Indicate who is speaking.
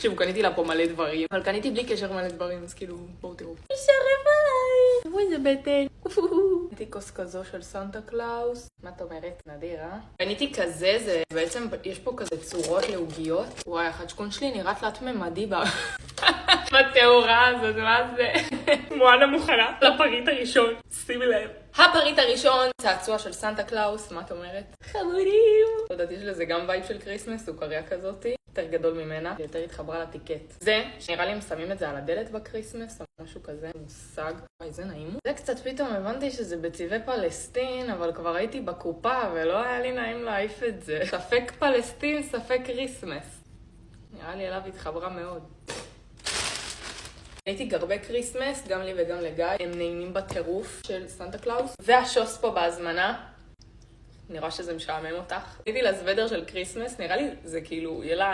Speaker 1: תקשיבו, קניתי לה פה מלא דברים, אבל קניתי בלי קשר מלא דברים, אז כאילו, בואו תראו. תשרף עליי! תראו איזה בטן. קניתי כוס כזו של סנטה קלאוס. מה את אומרת? נדיר, אה? קניתי כזה, זה בעצם, יש פה כזה צורות לעוגיות. וואי, החדשקון שלי נראה תלת ממדי בתאורה הזאת, מה זה? מואנה מוכנה לפריט הראשון, שימי לב. הפריט הראשון, צעצוע של סנטה קלאוס, מה את אומרת? חמודים! לא יודעת, יש לזה גם וייב של קריסמס, סוכריה כזאתי, יותר גדול ממנה, יותר התחברה לטיקט. זה, שנראה לי הם שמים את זה על הדלת בקריסמס, או משהו כזה, מושג. וואי, זה נעים. זה קצת פתאום הבנתי שזה בצבעי פלסטין, אבל כבר הייתי בקופה, ולא היה לי נעים להעיף את זה. ספק פלסטין, ספק קריסמס. נראה לי אליו התחברה מאוד. הייתי גרבי קריסמס, גם לי וגם לגיא, הם נעימים בטירוף של סנטה קלאוס. והשוס פה בהזמנה, נראה שזה משעמם אותך. הייתי לסוודר של קריסמס, נראה לי זה כאילו, יהיה לה